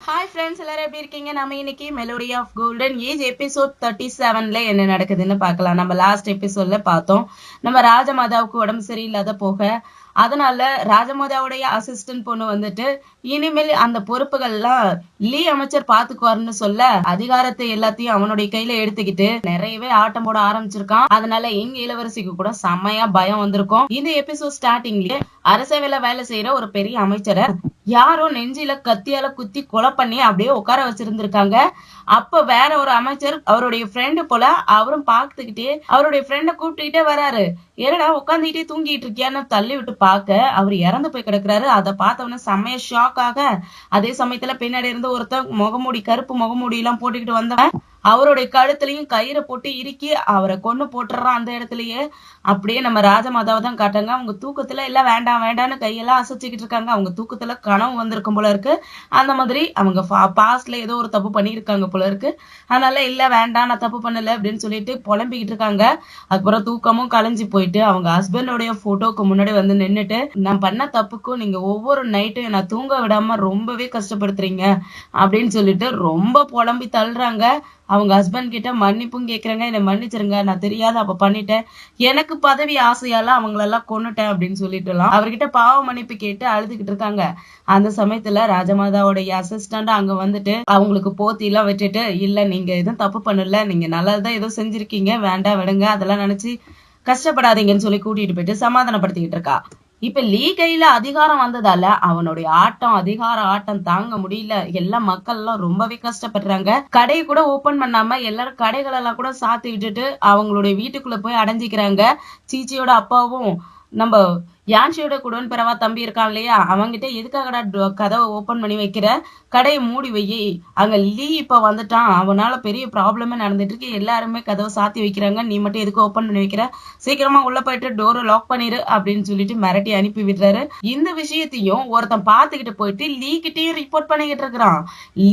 Hi friends, எல்லாரும் எப்படி இருக்கீங்க? நம்ம இன்னைக்கு melody of golden age episode 37ல என்ன நடக்குதுன்னு பார்க்கலாம். நம்ம லாஸ்ட் எபிசோட்ல பார்த்தோம், நம்ம ராஜமாதாவுக்கு உடம்பு சரியில்லாத போக, அதனால ராஜமாதாவுடைய அசிஸ்டன்ட் பொண்ணு வந்துட்டு இனிமேல் அந்த பொறுப்புகள்லாம் லீ அமைச்சர் பாத்துக்குவாருன்னு சொல்ல, அதிகாரத்தை எல்லாத்தையும் அவனுடைய கையில எடுத்துக்கிட்டு நிறையவே ஆட்டம் போட ஆரம்பிச்சிருக்கான். அதனால எங்க இளவரசிக்கு கூட செம்மையா பயம் வந்திருக்கும். இந்த எபிசோட் ஸ்டார்டிங்லயே அரசவையில வேலை செய்யற ஒரு பெரிய அமைச்சரை யாரோ நெஞ்சில கத்தியால குத்தி கொலை பண்ணி அப்படியே உட்கார வச்சிருந்திருக்காங்க. அப்ப வேற ஒரு அமைச்சர் அவருடைய ஃப்ரெண்டு போல அவரும் பார்த்துக்கிட்டே அவருடைய ஃப்ரெண்ட கூப்பிட்டுக்கிட்டே வராரு. ஏன்னா உட்காந்துக்கிட்டே தூங்கிட்டு இருக்கியான்னு தள்ளி விட்டு பார்க்க அவர் இறந்து போய் கிடக்குறாரு. அதை பார்த்தவன செம்மைய ஷாக் ஆக, அதே சமயத்துல பின்னாடி இருந்து ஒருத்தன் முகமூடி கருப்பு முகமூடி எல்லாம் போட்டுக்கிட்டு வந்தவன் அவருடைய கழுத்துலயும் கயிறை போட்டு இறுக்கி அவரை கொன்னு போட்டுறான். அந்த இடத்துலயே அப்படியே நம்ம ராஜமாதாவை தான் காட்டுங்க. அவங்க தூக்கத்துல எல்லாம் வேண்டாம் வேண்டான்னு கையெல்லாம் அசைச்சுக்கிட்டு இருக்காங்க. அவங்க தூக்கத்துல கனவு வந்திருக்கும் போல இருக்கு. அந்த மாதிரி அவங்க பாஸ்ட்ல ஏதோ ஒரு தப்பு பண்ணியிருக்காங்க போல இருக்கு. அதனால இல்ல வேண்டாம், நான் தப்பு பண்ணல அப்படின்னு சொல்லிட்டு புலம்பிக்கிட்டு இருக்காங்க. அதுக்கப்புறம் தூக்கமும் கலைஞ்சு போயிட்டு அவங்க ஹஸ்பண்டோடைய போட்டோக்கு முன்னாடி வந்து நின்னுட்டு, நான் பண்ண தப்புக்கும் நீங்க ஒவ்வொரு நைட்டும் நான் தூங்க விடாம ரொம்பவே கஷ்டப்படுத்துறீங்க அப்படின்னு சொல்லிட்டு ரொம்ப புலம்பி தள்ளுறாங்க. அவங்க ஹஸ்பண்ட் கிட்ட மன்னிப்பும் கேக்குறாங்க. என்னை மன்னிச்சிருங்க, நான் தெரியாத அப்ப பண்ணிட்டேன், எனக்கு பதவி ஆசையால அவங்களெல்லாம் கொன்னுட்டேன் அப்படின்னு சொல்லிட்டுலாம் அவர்கிட்ட பாவ மன்னிப்பு கேட்டு அழுதுகிட்டு இருக்காங்க. அந்த சமயத்துல ராஜமாதாவுடைய அசிஸ்டண்ட் அங்க வந்துட்டு அவங்களுக்கு போத்தி எல்லாம் விட்டுட்டு, இல்ல நீங்க எதுவும் தப்பு பண்ணல, நீங்க நல்லதுதான் ஏதோ செஞ்சிருக்கீங்க, வேண்டாம் விடுங்க, அதெல்லாம் நினைச்சு கஷ்டப்படாதீங்கன்னு சொல்லி கூட்டிட்டு போயிட்டு சமாதானப்படுத்திக்கிட்டு இருக்கா. இப்ப லீ கையில அதிகாரம் வந்ததால அவனுடைய அதிகார ஆட்டம் தாங்க முடியல. எல்லா மக்கள் எல்லாம் ரொம்பவே கஷ்டப்படுறாங்க. கடையை கூட ஓபன் பண்ணாம எல்லாரும் கடைகள் எல்லாம் கூட சாத்தி விட்டுட்டு அவங்களுடைய வீட்டுக்குள்ள போய் அடைஞ்சிக்கிறாங்க. சீச்சியோட அப்பாவும் நம்ம யான்ஷியோட குடன் பிறவா தம்பி இருக்கான் இல்லையா, அவங்கிட்ட எதுக்காகடா கதவை ஓபன் பண்ணி வைக்கிற, கடையை மூடி வை, அங்க லீ இப்ப வந்துட்டான், அவனால பெரிய ப்ராப்ளமே நடந்துட்டு இருக்கு, எல்லாருமே கதவை சாத்தி வைக்கிறாங்க, நீ மட்டும் எதுக்கு ஓபன் பண்ணி வைக்கிற, சீக்கிரமா உள்ள போயிட்டு டோரை லாக் பண்ணிரு அப்படின்னு சொல்லிட்டு மிரட்டி அனுப்பி விடுறாரு. இந்த விஷயத்தையும் ஒருத்தன் பாத்துக்கிட்டு போயிட்டு லீ கிட்டையும் ரிப்போர்ட் பண்ணிக்கிட்டு இருக்கிறான்.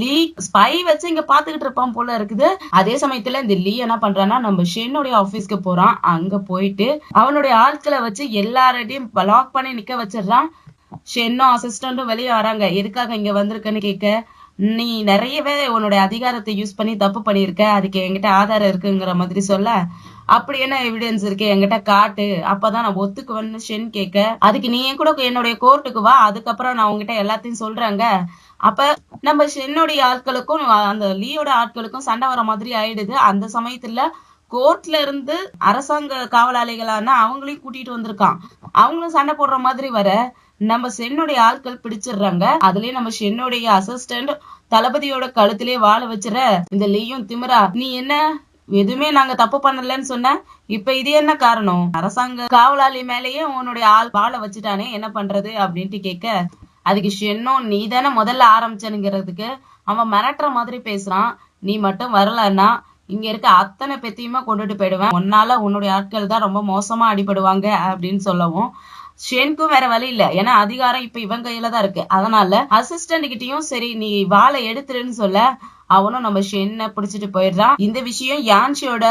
லீ ஸ்பை வச்சு இங்க பாத்துக்கிட்டு இருப்பான் போல இருக்குது. அதே சமயத்துல இந்த லீ என்ன பண்றான்னா நம்ம ஷென்னுடைய ஆபீஸ்க்கு போறான். அங்க போயிட்டு அவனுடைய ஆட்களை வச்சு எல்லாரையும் லாக் பண்ணி நிக்க வச்சிடறான். ஷென்னும் அசிஸ்டன்டும் வெளியே வராங்க. எதுக்காக இங்க வந்திருக்கன்னு கேட்க, நீ நிறையவே உன்னுடைய அதிகாரத்தை யூஸ் பண்ணி தப்பு பண்ணிருக்க, அதுக்கு என்கிட்ட ஆதாரம் இருக்குங்கிற மாதிரி சொல்ல, அப்படி என்ன எவிடன்ஸ் இருக்கு என்கிட்ட காட்டு, அப்பதான் நான் ஒத்துக்குவேன்னு ஷென் கேட்க, அதுக்கு நீ கூட என்னுடைய கோர்ட்டுக்கு வா, அதுக்கப்புறம் நான் உங்ககிட்ட எல்லாத்தையும் சொல்றாங்க. அப்ப நம்ம ஷென்னுடைய ஆட்களுக்கும் அந்த லீயோட ஆட்களுக்கும் சண்டை வர மாதிரி ஆயிடுது. அந்த சமயத்துல கோர்ட்ல இருந்து அரசாங்க காவலாளிகளான அவங்களையும் கூட்டிட்டு வந்திருக்கான். அவங்களும் சண்டை போடுற மாதிரி வர நம்ம ஷென்னுடைய ஆட்கள் பிடிச்சிடுறாங்க. அதுலயே நம்ம ஷென்னுடைய அசிஸ்டன்ட் தளபதியோட கழுத்திலே வாழ வச்சிட, இந்த லீயும் திமிரா, நீ என்ன எதுவுமே நாங்க தப்பு பண்ணலன்னு சொன்ன, இப்ப இது என்ன காரணம், அரசாங்க காவலாளி மேலேயே உன்னுடைய ஆள் வாழ வச்சுட்டானே, என்ன பண்றது அப்படின்ட்டு கேட்க, அதுக்கு ஷென்னும் நீ தானே முதல்ல ஆரம்பிச்சனுங்கிறதுக்கு அவன் மிரட்டுற மாதிரி பேசுறான். நீ மட்டும் வரலன்னா இங்க இருக்க அத்தனை பெத்தையுமே கொண்டுட்டு போயிடுவேன், உன்னால உன்னுடைய ஆட்கள் தான் ரொம்ப மோசமா அடிபடுவாங்க அப்படின்னு சொல்லவும், ஷென்க்கும் வேற வழி இல்ல, ஏன்னா அதிகாரம் இப்ப இவன் கையில தான் இருக்கு. அதனால அசிஸ்டன்ட் கிட்டயும் சரி நீ வாழை எடுத்துருன்னு சொல்ல, அவனும் நம்ம ஷென்னை பிடிச்சிட்டு போயிடுறான். இந்த விஷயம் யான்ஷியோட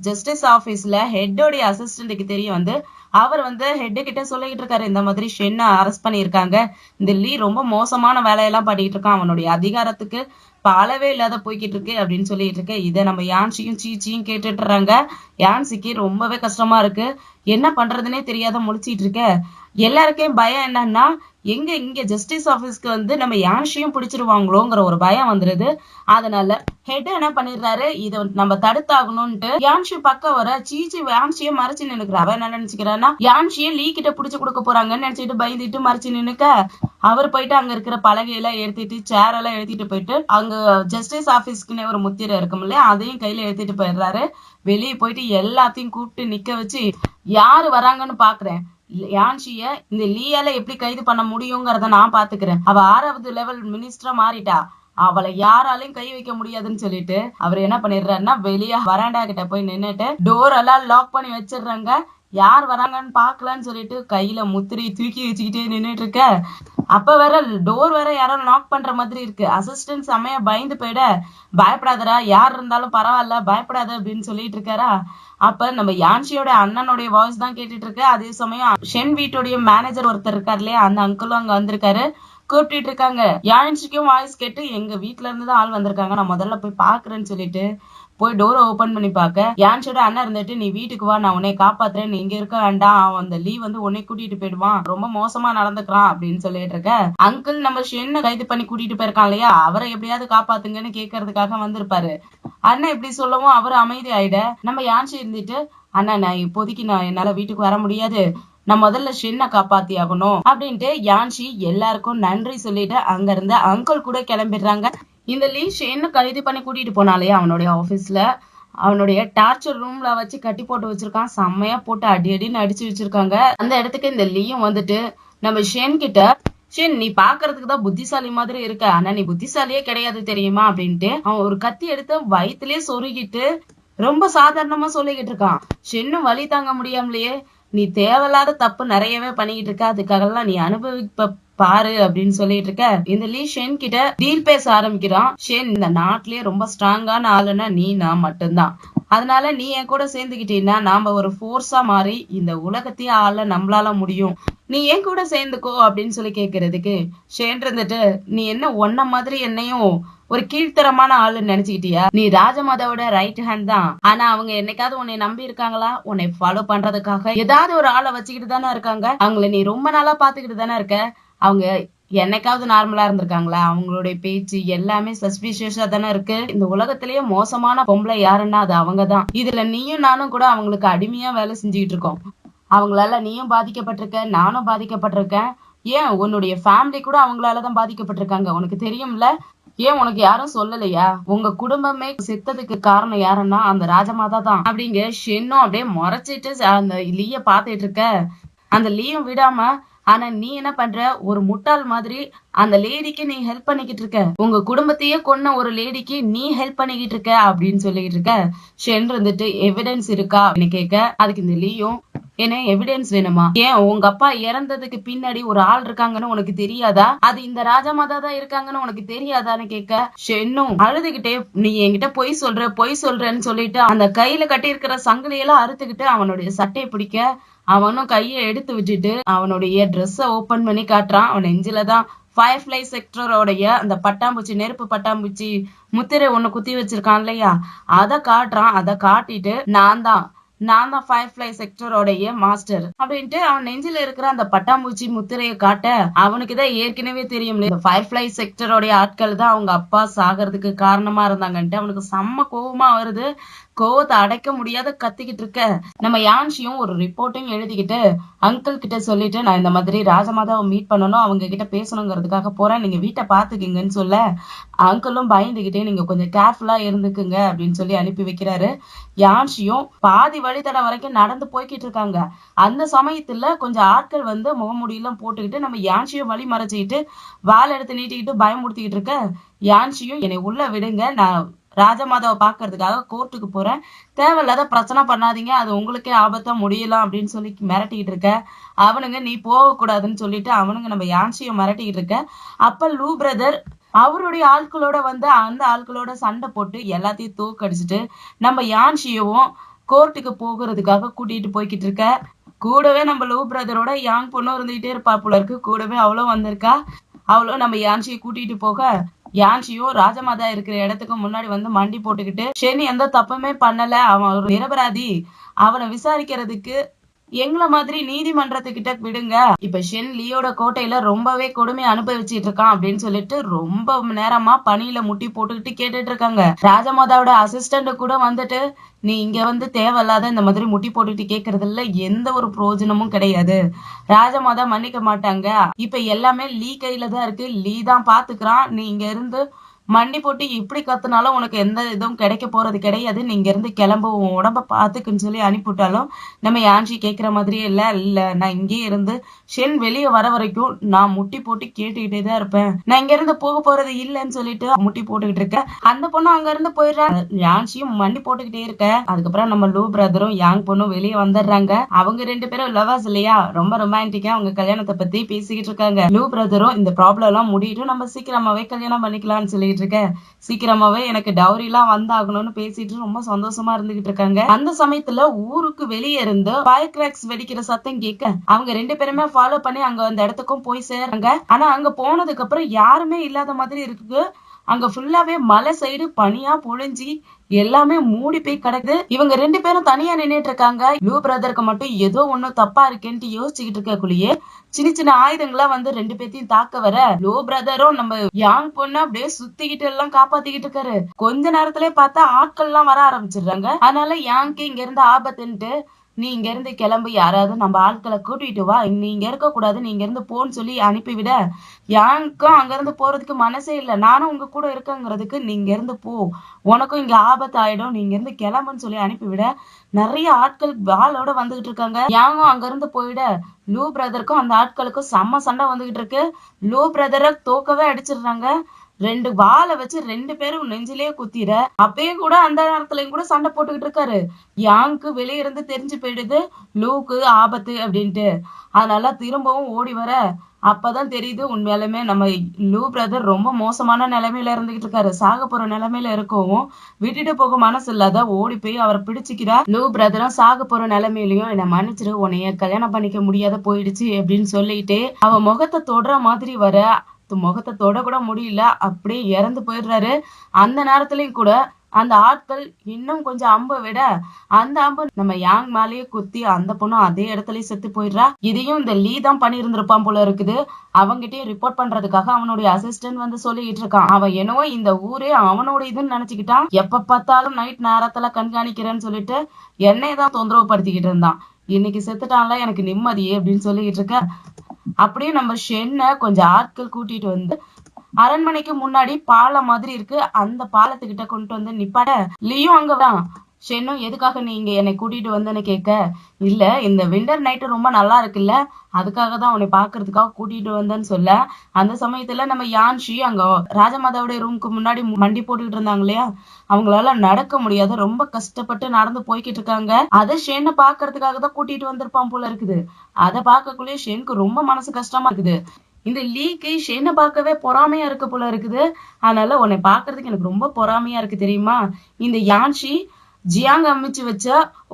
ஜஸ்டிஸ் ஆபீஸ்ல ஹெட்டோடைய அசிஸ்டன்ட்டுக்கு தெரிய வந்து அவர் வந்து ஹெட் கிட்ட சொல்லிக்கிட்டு இருக்காரு, இந்த மாதிரி ஷென்னை அரெஸ்ட் பண்ணியிருக்காங்க, இந்த லீ ரொம்ப மோசமான வேலையெல்லாம் பண்ணிட்டு இருக்கான், அவனுடைய அதிகாரத்துக்கு அளவே இல்லாத போய்கிட்டு இருக்கு அப்படின்னு சொல்லிட்டு இருக்கு. இதை நம்ம யான்சியும் சீச்சியும் கேட்டுட்டுறாங்க. யான்சிக்கு ரொம்பவே கஷ்டமா இருக்கு, என்ன பண்றதுன்னே தெரியாத முழிச்சிட்டு இருக்க. எல்லாருக்கும் பயம் என்னன்னா, எங்க இங்க ஜஸ்டிஸ் ஆபீஸ்க்கு வந்து நம்ம யான்ஷியும் பிடிச்சிருவாங்களோங்கிற ஒரு பயம் வந்துருது. அதனால ஹெட் என்ன பண்ணிடுறாரு, இதை நம்ம தடுத்தாகணும்ட்டு யான்ஷி பக்கம் வர சீச்சி யான்ஷியை மறைச்சு நின்னுக்கிறா. அவன் என்ன நினைச்சுக்கிறான்னா யான்ஷியை லீ கிட்ட புடிச்சு கொடுக்க போறாங்கன்னு நினைச்சிட்டு பயந்துட்டு மறைச்சு நின்னுக்க, அவர் போயிட்டு அங்க இருக்கிற பலகையெல்லாம் எடுத்துட்டு சேர் எல்லாம் எடுத்துட்டு போயிட்டு அங்க ஜஸ்டிஸ் ஆபீஸ்க்குன்னே ஒரு முத்திரை இருக்கும் இல்லையா, அதையும் கையில எடுத்துட்டு போயிடுறாரு. வெளியே போயிட்டு எல்லாத்தையும் கூப்பிட்டு நிக்க வச்சு யாரு வராங்கன்னு பாக்குறேன், யான்ஷிய இந்த லீயால எப்படி கைது பண்ண முடியுங்கிறத நான் பாத்துக்கிறேன், அவ 6வது லெவல் மினிஸ்டரா மாறிட்டா, அவளை யாராலையும் கை வைக்க முடியாதுன்னு சொல்லிட்டு அவர் என்ன பண்ணிடுறாருன்னா வெளியே வராண்டா கிட்ட போய் நின்னுட்டு டோர் எல்லாம் லாக் பண்ணி வச்சிடுறாங்க. யார் வராங்கன்னு பாக்கலான்னு சொல்லிட்டு கையில முத்திரி தூக்கி வச்சுக்கிட்டே நின்னுட்டு இருக்க. அப்ப வேற டோர் வேற யாரோ லாக் பண்ற மாதிரி இருக்கு. அசிஸ்டன்ட் செம்மையா பயந்து போயிட, பயப்படாதடா, யார் இருந்தாலும் பரவாயில்ல பயப்படாத அப்படின்னு சொல்லிட்டு இருக்காரா. அப்ப நம்ம யான்ஷியோட அண்ணனுடைய வாய்ஸ் தான் கேட்டுட்டு இருக்கு. அதே சமயம் ஷென் வீட்டுடைய மேனேஜர் ஒருத்தர் இருக்காரு இல்லையா, அந்த அங்கிளும் அங்க வந்திருக்காரு. கூப்பிட்டு இருக்காங்க. யான்சிக்கும் வாய்ஸ் கேட்டு எங்க வீட்டுல இருந்து தான் ஆள் வந்திருக்காங்க, நான் முதல்ல போய் பாக்குறேன்னு சொல்லிட்டு போய் டோரை ஓபன் பண்ணி பாக்க யான்சியோட அண்ணன் இருந்துட்டு, நீ வீட்டுக்கு வா, நான் உன்னை காப்பாத்துறேன், நீ இங்க இருக்க வேண்டாம், அவன் அந்த லீ வந்து உன்னை கூட்டிட்டு போயிடுவான், ரொம்ப மோசமா நடந்துக்கிறான் அப்படின்னு சொல்லிட்டு இருக்க. அங்கிள் நம்ம ஷென்னை கைது பண்ணி கூட்டிட்டு போயிருக்கான் இல்லையா, அவரை எப்படியாவது காப்பாத்துங்கன்னு கேட்கறதுக்காக வந்திருப்பாரு. அண்ணன் இப்படி சொல்லவும் அவரு அமைதி ஆயிட, நம்ம யான்சி இருந்துட்டு, அண்ணா நான் இப்போதைக்கு என்னால வீட்டுக்கு வர முடியாது, நான் முதல்ல ஷென்னை காப்பாத்தி ஆகணும் அப்படின்ட்டு யான்சி எல்லாருக்கும் நன்றி சொல்லிட்டு அங்க இருந்து அங்கிள் கூட கிளம்பிடுறாங்க. இந்த லீ ஷென்னை கைது பண்ணி கூட்டிட்டு போனாலே அவனுடைய ஆபீஸ்ல அவனுடைய டார்ச்சர் ரூம்ல வச்சு கட்டி போட்டு வச்சிருக்கான். செம்மையா போட்டு அடி அடின்னு அடிச்சு வச்சிருக்காங்க. அந்த இடத்துக்கு இந்த லீயும் வந்துட்டு நம்ம ஷென் கிட்ட, ஷென் நீ பாக்குறதுக்கு தான் புத்திசாலி மாதிரி இருக்க, ஆனா நீ புத்திசாலியே கிடையாது தெரியுமா அப்படின்ட்டு அவன் ஒரு கத்தி எடுத்து வயிற்றுலயே சொருகிட்டு ரொம்ப சாதாரணமா சொல்லிக்கிட்டு இருக்கான். ஷென்னும் வலி தாங்க முடியாமலையே, நீ தேவையில்லாத தப்பு நிறையவே பண்ணிக்கிட்டு இருக்க, அதுக்காகலாம் நீ அனுபவிப்ப பாரு அப்படின்னு சொல்லிட்டு இருக்க. இந்த லீ ஷென் கிட்ட டீல் பேச ஆரம்பிக்கிறான். ஷென், இந்த நாட்டிலேயே ரொம்ப ஸ்ட்ராங்கான ஆளுன்னா நீ நான் மட்டும்தான், அதனால நீ என் கூட சேர்ந்துக்கிட்டீங்கன்னா நாம ஒரு ஃபோர்ஸா மாறி இந்த உலகத்தையே ஆள நம்மளால முடியும், நீ என் கூட சேர்ந்துக்கோ அப்படின்னு சொல்லி கேட்கறதுக்கு ஷென் இருந்துட்டு, நீ என்ன ஒன்ன மாதிரி என்னையும் ஒரு கீழ்த்தரமான ஆளுன்னு நினைச்சுக்கிட்டியா, நீ ராஜமாதாவோட ரைட் ஹேண்ட் தான், ஆனா அவங்க என்னைக்காவது உன்னை நம்பி இருக்காங்களா, உன்னை ஃபாலோ பண்றதுக்காக ஏதாவது ஒரு ஆளை வச்சுக்கிட்டு தானே இருக்காங்க, அவங்கள நீ ரொம்ப நாளா பாத்துக்கிட்டு தானே இருக்க, அவங்க என்னைக்காவது நார்மலா இருந்திருக்காங்களா, அவங்களுடைய பேச்சு எல்லாமே சஸ்பிஷியஸா தானே இருக்கு, இந்த உலகத்திலேயே மோசமான பொம்பளை யாருன்னா அது அவங்கதான், இதுல நீயும் நானும் கூட அவங்களுக்கு அடிமையா வேலை செஞ்சுக்கிட்டு இருக்கோம், அவங்களால நீயும் பாதிக்கப்பட்டிருக்க, நானும் பாதிக்கப்பட்டிருக்கேன், ஏன் உன்னுடைய ஃபேமிலி கூட அவங்களாலதான் பாதிக்கப்பட்டிருக்காங்க, உனக்கு தெரியும்ல, ஏன் உனக்கு யாரும் சொல்லலையா, உங்க குடும்பமே செத்ததுக்கு காரணம் யாருன்னா அந்த ராஜமாதா தான் அப்படிங்க ஷென்னும் அப்படியே முறைச்சிட்டு அந்த லீய பாத்துட்டு இருக்க. அந்த லீயும் விடாம, ஆனா நீ என்ன பண்ற, ஒரு முட்டாள் மாதிரி அந்த லேடிக்கு நீ ஹெல்ப் பண்ணிக்கிட்டு இருக்க, உங்க குடும்பத்தையே கொன்ன ஒரு லேடிக்கு நீ ஹெல்ப் பண்ணிக்கிட்டு இருக்க அப்படின்னு சொல்லிட்டு இருக்க. ஷென் இருந்துட்டு, எவிடன்ஸ் இருக்கா அப்படின்னு கேட்க, அதுக்கு இந்த லீயும், என்ன எவிடன்ஸ் வேணுமா, ஏன் உங்க அப்பா இறந்ததுக்கு பின்னாடி ஒரு ஆள் இருக்காங்கன்னு உனக்கு தெரியாதா, அது இந்த ராஜமாதா தான் இருக்காங்கன்னு உனக்கு தெரியாதான்னு கேட்க, ஷென்னும் அழுதுகிட்டே, நீ என்கிட்ட பொய் சொல்றேன்னு சொல்லிட்டு அந்த கையில கட்டி இருக்கிற சங்கிலியெல்லாம் அறுத்துக்கிட்டு அவனுடைய சட்டையை பிடிக்க, அவனும் கையை எடுத்து விட்டுட்டு அவனுடைய ட்ரெஸ்ஸ ஓபன் பண்ணி காட்டுறான். அவன் நெஞ்சிலதான் ஃபயர்ஃப்ளை செக்டரோடைய அந்த பட்டாம்பூச்சி, நெருப்பு பட்டாம்பூச்சி முத்திரை ஒண்ணு குத்தி வச்சிருக்கான் இல்லையா, அதை காட்டுறான். அதை காட்டிட்டு, நான் தான் ஃபயர்ஃப்ளை செக்டரோடைய மாஸ்டர் அப்படின்ட்டு அவன் நெஞ்சில இருக்கிற அந்த பட்டாம்பூச்சி முத்திரையை காட்ட, அவனுக்குதான் ஏற்கனவே தெரியும் இந்த ஃபயர்ஃப்ளை செக்டரோடைய ஆட்கள் தான் அவங்க அப்பா சாகிறதுக்கு காரணமா இருந்தாங்கன்ட்டு அவனுக்கு செம்ம கோவமா வருது. கோவத்தை அடைக்க முடியாத கத்திக்கிட்டு இருக்க. நம்ம யான்சியும் ஒரு ரிப்போர்ட்டையும் எழுதிக்கிட்டு அங்கிள் கிட்ட சொல்லிட்டு, நான் இந்த மாதிரி ராஜமாதாவை மீட் பண்ணணும், அவங்க கிட்ட பேசணுங்கிறதுக்காக போறேன், நீங்க வீட்டை பாத்துக்குங்கன்னு சொல்ல, அங்கிளும் பயந்துகிட்டே நீங்க கொஞ்சம் கேர்ஃபுல்லா இருந்துக்குங்க அப்படின்னு சொல்லி அனுப்பி வைக்கிறாரு. யான்சியும் பாதி வழித்தடம் வரைக்கும் நடந்து போய்கிட்டு இருக்காங்க. அந்த சமயத்துல கொஞ்சம் ஆட்கள் வந்து முகமூடியெல்லாம் போட்டுக்கிட்டு நம்ம யான்சியும் வழி மறைச்சிக்கிட்டு வாழை எடுத்து நீட்டிக்கிட்டு பயமுறுத்திக்கிட்டு இருக்க. யான்சியும், என்னை உள்ள விடுங்க, நான் ராஜமாதாவை பாக்குறதுக்காக கோர்ட்டுக்கு போறேன், தேவையில்லாத பிரச்சனை பண்ணாதீங்க, அது உங்களுக்கே ஆபத்தா முடியலாம் அப்படின்னு சொல்லி மிரட்டிக்கிட்டு இருக்க. அவனுங்க நீ போக கூடாதுன்னு சொல்லிட்டு அவனுங்க நம்ம யான்சியை மிரட்டிக்கிட்டு இருக்க. அப்ப லூ பிரதர் அவருடைய ஆட்களோட வந்து அந்த ஆட்களோட சண்டை போட்டு எல்லாத்தையும் தோக்கடிச்சிட்டு நம்ம யான்சியவும் கோர்ட்டுக்கு போகிறதுக்காக கூட்டிட்டு போய்கிட்டு இருக்க. கூடவே நம்ம லூ பிரதரோட யாங் பொண்ணும் இருந்துகிட்டே இருப்பா போல இருக்கு, கூடவே அவளும் வந்திருக்கா. அவளும் நம்ம யான்சியை கூட்டிட்டு போக, யான்சியும் ராஜமாதா இருக்கிற இடத்துக்கு முன்னாடி வந்து மண்டி போட்டுக்கிட்டு, ஷென் எந்த தப்புமே பண்ணல, அவன் ஒரு நிரபராதி, அவனை விசாரிக்கிறதுக்கு எங்களை மாதிரி நீதிமன்றத்துக்கிட்ட விடுங்க, இப்ப ஷென் லீயோட கோட்டையில ரொம்பவே கொடுமை அனுபவிச்சுட்டு இருக்கான் அப்படின்னு சொல்லிட்டு ரொம்ப நேரமா பனியில முட்டி போட்டுக்கிட்டு கேட்டுட்டு இருக்காங்க. ராஜமாதாவோட அசிஸ்டன்ட் கூட வந்துட்டு, நீ இங்க வந்து தேவையில்லாத இந்த மாதிரி முட்டி போட்டுட்டு கேக்குறதுல எந்த ஒரு பிரயோஜனமும் கிடையாது, ராஜமாதா மன்னிக்க மாட்டாங்க, இப்ப எல்லாமே லீ கையில தான் இருக்கு, லீ தான் பாத்துக்கிறான், நீ இங்க இருந்து மண்டி போட்டு இப்படி கத்துனாலும் உனக்கு எந்த இதுவும் கிடைக்க போறது கிடையாது, நீங்க இருந்து கிளம்பு, உன் உடம்ப பாத்துக்குன்னு சொல்லி அனுப்பிவிட்டாலும் நம்ம யான்சி கேட்கிற மாதிரியே இல்ல நான் இங்கே இருந்து ஷென் வெளியே வர வரைக்கும் நான் முட்டி போட்டு கேட்டுக்கிட்டே தான் இருப்பேன், நான் இங்க இருந்து போக போறது இல்லைன்னு சொல்லிட்டு முட்டி போட்டுக்கிட்டு இருக்கேன். அந்த பொண்ணு அங்க இருந்து போயிடுறா, யான்சியும் மண்டி போட்டுக்கிட்டே இருக்க. அதுக்கப்புறம் நம்ம லூ பிரதரும் யாங் பொண்ணும் வெளியே வந்துடுறாங்க. அவங்க ரெண்டு பேரும் லவர்ஸ் இல்லையா, ரொம்ப ரொமான்டிக்கா அவங்க கல்யாணத்தை பத்தி பேசிக்கிட்டு இருக்காங்க. லூ பிரதரும் இந்த ப்ராப்ளம் எல்லாம் முடியிட்டு நம்ம சீக்கிரமாவே கல்யாணம் பண்ணிக்கலாம்னு சொல்லி கேட்டுட்டு இருக்க, சீக்கிரமாவே எனக்கு டவுரி எல்லாம் வந்தாகணும்னு பேசிட்டு ரொம்ப சந்தோஷமா இருந்துகிட்டு இருக்காங்க. அந்த சமயத்துல ஊருக்கு வெளியே இருந்து ஃபயர் கிராக்ஸ் வெடிக்கிற சத்தம் கேட்க அவங்க 2 பேருமே ஃபாலோ பண்ணி அங்க அந்த இடத்துக்கும் போய் சேர்றாங்க. ஆனா அங்க போனதுக்கு அப்புறம் யாருமே இல்லாத மாதிரி இருக்கு. அங்க ஃபுல்லாவே மலை சைடு பனியா பொழிஞ்சி எல்லாமே மூடி போய் கிடக்குது. இவங்க 2 பேரும் தனியா நின்னுட்டு இருக்காங்க. ப்ளூ பிரதருக்கு மட்டும் ஏதோ ஒண்ணும் தப்பா இருக்கேன்ட்டு யோசிச்சுக்கிட்டு இருக்கக்குள்ளேயே சின்ன சின்ன ஆயுதங்களா வந்து 2 பேத்தையும் தாக்க வர ப்ளூ பிரதரும் நம்ம யாங் பொண்ணு அப்படியே சுத்திக்கிட்டு எல்லாம் காப்பாத்திக்கிட்டு இருக்காரு. கொஞ்ச நேரத்திலே பார்த்தா ஆட்கள் எல்லாம் வர ஆரம்பிச்சிடுறாங்க. அதனால யாங்க்கு இங்க இருந்து ஆபத்துன்ட்டு நீ இங்க இருந்து கிளம்பு, யாராவது நம்ம ஆட்களை கூட்டிட்டு வா, நீ இங்க இருக்க கூடாது, நீ இங்க இருந்து போன்னு சொல்லி அனுப்பிவிட யாருக்கும் அங்க இருந்து போறதுக்கு மனசே இல்ல. நானும் உங்க கூட இருக்கங்கிறதுக்கு நீ இங்க இருந்து போ, உனக்கும் இங்க ஆபத்து ஆயிடும், நீ இங்க இருந்து கிளம்புன்னு சொல்லி அனுப்பிவிட நிறைய ஆட்கள் வாளோட வந்துகிட்டு இருக்காங்க. யாங்கும் அங்க இருந்து போயிட லூ பிரதருக்கும் அந்த ஆட்களுக்கும் செம்ம சண்டை வந்துகிட்டு இருக்கு. லூ பிரதரை தோக்கவே அடிச்சிடுறாங்க. 2 வாளை வச்சு 2 பேரும் நெஞ்சிலேயே குத்திர அப்பயே கூட அந்த நேரத்துலயும் கூட சண்டை போட்டுக்கிட்டு இருக்காரு. யாங்க்கு வெளிய இருந்து தெரிஞ்சு போயிடுது லூக்கு ஆபத்து அப்படின்ட்டு. அதனால திரும்பவும் ஓடி வர அப்பதான் தெரியுது உண்மையாலுமே நம்ம லூ பிரதர் ரொம்ப மோசமான நிலைமையில இருந்துகிட்டு இருக்காரு. சாக போற நிலைமையில இருக்கவும் விட்டுட்டு போக மனசு இல்லாத ஓடி போய் அவரை பிடிச்சிக்கிறா. லூ பிரதரும் சாக போற நிலைமையிலயும் என்னை மன்னிச்சிரு, உன்னைய கல்யாணம் பண்ணிக்க முடியாத போயிடுச்சு அப்படின்னு சொல்லிட்டு அவ முகத்தை தொடுற மாதிரி வர முகத்தை தொட கூட முடியல, அப்படியே இறந்து போயிடுறாரு. அந்த நேரத்துலயும் கூட அந்த ஆட்கள் இன்னும் கொஞ்சம் அம்பை விட அந்த அம்பு நம்ம யாங் மேலேயே குத்தி அந்த பொண்ணும் அதே இடத்துலயே செத்து போயிடுறா. இதையும் இந்த லீ தான் பண்ணி இருந்திருப்பான் போல இருக்குது. அவங்கிட்டயும் ரிப்போர்ட் பண்றதுக்காக அவனுடைய அசிஸ்டன்ட் வந்து சொல்லிட்டு இருக்கான். அவன் என்னவோ இந்த ஊரே அவனோட இதுன்னு நினைச்சுக்கிட்டான். எப்ப பார்த்தாலும் நைட் நேரத்துல கண்காணிக்கிறேன்னு சொல்லிட்டு என்னையதான் தொந்தரவு படுத்திக்கிட்டு இருந்தான். இன்னைக்கு செத்துட்டான்ல, எனக்கு நிம்மதியே அப்படின்னு சொல்லிட்டு இருக்க. அப்படியே நம்ம ஷென்னை கொஞ்சம் ஆட்கள் கூட்டிட்டு வந்து அரண்மனைக்கு முன்னாடி பாலம் மாதிரி இருக்கு, அந்த பாலத்துக்கிட்ட கொண்டு வந்து நிப்பாட லியும் அங்கதான். ஷென்னும் எதுக்காக நீங்க என்னை கூட்டிட்டு வந்தேன்னு கேட்க, இல்ல இந்த விண்டர் நைட்டு ரொம்ப நல்லா இருக்குல்ல, அதுக்காக தான் உன்னை பாக்குறதுக்காக கூட்டிட்டு வந்தேன்னு சொல்ல, அந்த சமயத்துல நம்ம யான்ஷி அங்க ராஜமாதாவுடைய ரூமுக்கு முன்னாடி மண்டி போட்டுக்கிட்டு இருந்தாங்க இல்லையா, அவங்களால நடக்க முடியாத ரொம்ப கஷ்டப்பட்டு நடந்து போய்கிட்டு இருக்காங்க. அதை ஷென்னை பாக்குறதுக்காக தான் கூட்டிட்டு வந்திருப்பான் போல இருக்குது. அதை பார்க்கக்குள்ளேயே ஷெனுக்கு ரொம்ப மனசு கஷ்டமா இருக்குது. இந்த லீக்கு ஷென்னை பார்க்கவே பொறாமையா இருக்கு போல இருக்குது. அதனால உன்னை பாக்குறதுக்கு எனக்கு ரொம்ப பொறாமையா இருக்கு தெரியுமா, இந்த யான்ஷி ஜியாங் அமைச்சு வச்ச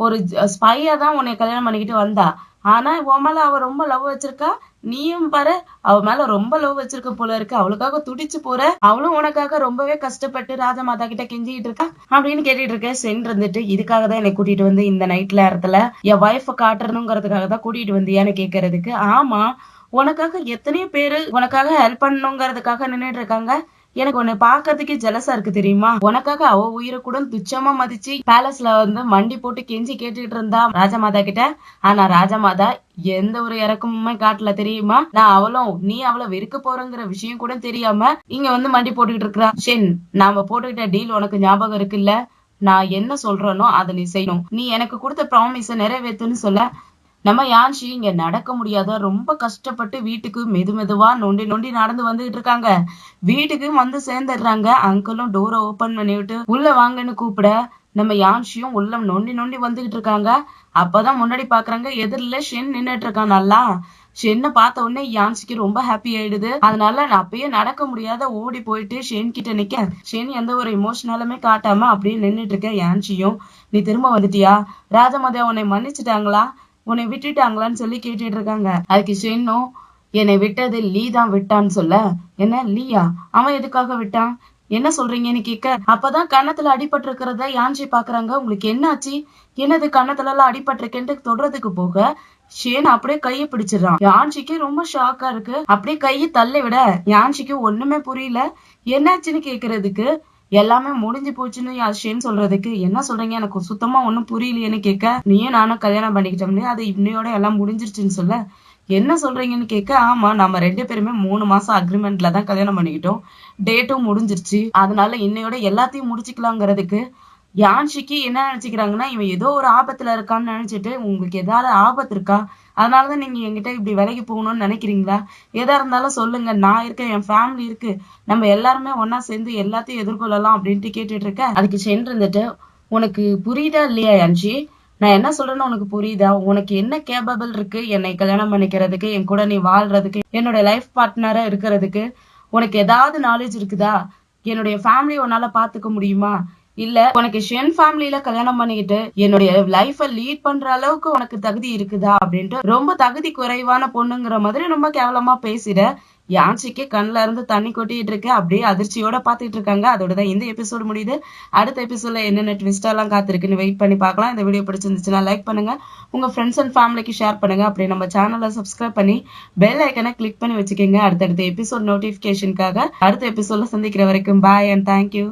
ஒரு ஸ்பையா தான் உன்னை கல்யாணம் பண்ணிக்கிட்டு வந்தா. ஆனா உன் மேல அவ ரொம்ப லவ் வச்சிருக்கா. நீயும் பாரு அவ மேல ரொம்ப லவ் வச்சிருக்க போல இருக்கு. அவளுக்காக துடிச்சு போற, அவளும் உனக்காக ரொம்பவே கஷ்டப்பட்டு ராஜமாதா கிட்ட கெஞ்சிக்கிட்டு இருக்கா அப்படின்னு கேட்டுட்டு இருக்க. சென் இருந்துட்டு இதுக்காக தான் என்னை கூட்டிட்டு வந்து இந்த நைட்ல இடத்துல என் ஒய்ஃப காட்டுறணுங்கிறதுக்காக தான் கூட்டிட்டு வந்தியான்னு கேட்கறதுக்கு, ஆமா உனக்காக எத்தனையோ பேரு உனக்காக ஹெல்ப் பண்ணணுங்கிறதுக்காக நின்னுட்டு இருக்காங்க. எனக்கு உன்னை பாக்குறதுக்கே ஜெலசா இருக்கு தெரியுமா. உனக்காக அவ உயிரை கூட துச்சமா மதிச்சு பேலஸ்ல வந்து மண்டி போட்டு கெஞ்சி கேட்டுட்டு இருந்தா ராஜமாதா கிட்ட. ஆனா ராஜமாதா எந்த ஒரு இறக்கமுமே காட்டல தெரியுமா. நான் அவளும் நீ அவளை வெறுக்க போறங்கிற விஷயம் கூட தெரியாம இங்க வந்து மண்டி போட்டுக்கிட்டு இருக்கிறா. ஷென், நாம போட்டுக்கிட்ட டீல் உனக்கு ஞாபகம் இருக்குல்ல, நான் என்ன சொல்றேனோ அதை நீ செய்யணும், நீ எனக்கு கொடுத்த ப்ராமிஸ நிறைவேற்றுன்னு சொல்ல நம்ம யான்ஷி இங்க நடக்க முடியாத ரொம்ப கஷ்டப்பட்டு வீட்டுக்கு மெதுவா நொண்டி நொண்டி நடந்து வந்துகிட்டு இருக்காங்க. வீட்டுக்கு வந்து சேர்ந்துடுறாங்க. அங்கிளும் டோரை ஓபன் பண்ணிவிட்டு உள்ள வாங்கன்னு கூப்பிட நம்ம யான்ஷியும் உள்ள நொண்டி நொண்டி வந்துகிட்டு இருக்காங்க. அப்பதான் முன்னாடி பாக்குறாங்க எதிரில ஷென் நின்னுட்டு இருக்கான். நல்லா ஷென்னை பார்த்த உடனே யான்ஷிக்கு ரொம்ப ஹாப்பி ஆயிடுது. அதனால நான் அப்பயே நடக்க முடியாத ஓடி போயிட்டு ஷென் கிட்ட நிக்க, ஷென் எந்த ஒரு இமோஷனலுமே காட்டாம அப்படியே நின்னுட்டு இருக்க. யான்ஷியும் நீ திரும்ப வந்துட்டியா, ராஜமாதா உன்னை மன்னிச்சுட்டாங்களா, உன்னை விட்டுட்டாங்களான்னு சொல்லி கேட்டுட்டு இருக்காங்க. அதுக்கு ஷென்னும் என்னை விட்டது லீ தான் விட்டான்னு சொல்ல, என்ன லீயா, அவன் எதுக்காக விட்டான், என்ன சொல்றீங்கன்னு கேட்க, அப்பதான் கன்னத்துல அடிபட்டு இருக்கிறத யான்ஷி பாக்குறாங்க. உங்களுக்கு என்ன ஆச்சு, என்னது கன்னத்துல எல்லாம் அடிபட்டிருக்கேன்ட்டு தொடறதுக்கு போக ஷேன் அப்படியே கையை பிடிச்சிடறான். யான்ஷிக்கு ரொம்ப ஷாக்கா இருக்கு. அப்படியே கையை தள்ளி விட யான்ஷிக்கு ஒண்ணுமே புரியல. என்னாச்சுன்னு கேக்குறதுக்கு எல்லாமே முடிஞ்சு போச்சுன்னு ஷேன் சொல்றதுக்கு, என்ன சொல்றீங்க எனக்கு சுத்தமா ஒண்ணும் புரியலையேன்னு கேட்க, நீயும் நானும் கல்யாணம் பண்ணிக்கிட்டோம்னே அது இன்னையோட எல்லாம் முடிஞ்சிருச்சுன்னு சொல்ல, என்ன சொல்றீங்கன்னு கேட்க, ஆமா நம்ம 2 பேருமே 3 மாசம் அக்ரிமெண்ட்ல தான் கல்யாணம் பண்ணிக்கிட்டோம், டேட்டும் முடிஞ்சிருச்சு, அதனால இன்னையோட எல்லாத்தையும் முடிச்சுக்கலாங்கிறதுக்கு யான்ஷிக்கு என்ன நினைச்சுக்கிறாங்கன்னா இவன் ஏதோ ஒரு ஆபத்துல இருக்கான்னு நினைச்சிட்டு, உங்களுக்கு ஏதாவது ஆபத்து இருக்கா, அதனாலதான் நீங்க என்கிட்ட இப்படி விலைக்கு போகணும்னு நினைக்கிறீங்களா, எதா இருந்தாலும் சொல்லுங்க, நான் இருக்கேன், என் ஃபேமிலி இருக்கு, நம்ம எல்லாருமே ஒன்னா சேர்ந்து எல்லாத்தையும் எதிர்கொள்ளலாம் அப்படின்ட்டு கேட்டுட்டு இருக்க. அதுக்கு சென்று இருந்துட்டு, உனக்கு புரியுதா இல்லையா யான்ஷி, நான் என்ன சொல்றேன்னு உனக்கு புரியுதா, உனக்கு என்ன கேப்பபிள் இருக்கு என்னை கல்யாணம் பண்ணிக்கிறதுக்கு, என் கூட நீ வாழ்றதுக்கு, என்னோட லைஃப் பார்ட்னரா இருக்கிறதுக்கு உனக்கு ஏதாவது நாலேஜ் இருக்குதா, என்னுடைய ஃபேமிலி உன்னால பாத்துக்க முடியுமா? இல்ல உனக்கு ஷென் ஃபேமிலில கல்யாணம் பண்ணிக்கிட்டு என்னுடைய லைஃப லீட் பண்ற அளவுக்கு உனக்கு தகுதி இருக்குதா அப்படின்ட்டு ரொம்ப தகுதி குறைவான பொண்ணுங்கிற மாதிரி ரொம்ப கேவலமா பேசிட யான்சிக்கு கண்ணுல இருந்து தண்ணி கொட்டிட்டு இருக்கு. அப்படியே அதிர்ச்சியோட பாத்துட்டு இருக்காங்க. அதோட தான் இந்த எபிசோடு முடியுது. அடுத்த எபிசோட்ல என்னென்ன ட்விஸ்ட் எல்லாம் காத்திருக்குன்னு வெயிட் பண்ணி பார்க்கலாம். இந்த வீடியோ பிடிச்சிருந்துச்சுன்னா லைக் பண்ணுங்க, உங்க ஃப்ரெண்ட்ஸ் அண்ட் ஃபேமிலிக்கு ஷேர் பண்ணுங்க. அப்படியே நம்ம சேனலை சப்ஸ்கிரைப் பண்ணி பெல் ஐக்கனை கிளிக் பண்ணி வச்சுக்கோங்க. அடுத்தடுத்த எபிசோட் நோட்டிபிகேஷனுக்காக. அடுத்த எபிசோட்ல சந்திக்கிற வரைக்கும் பாய் அண்ட் தேங்க்யூ.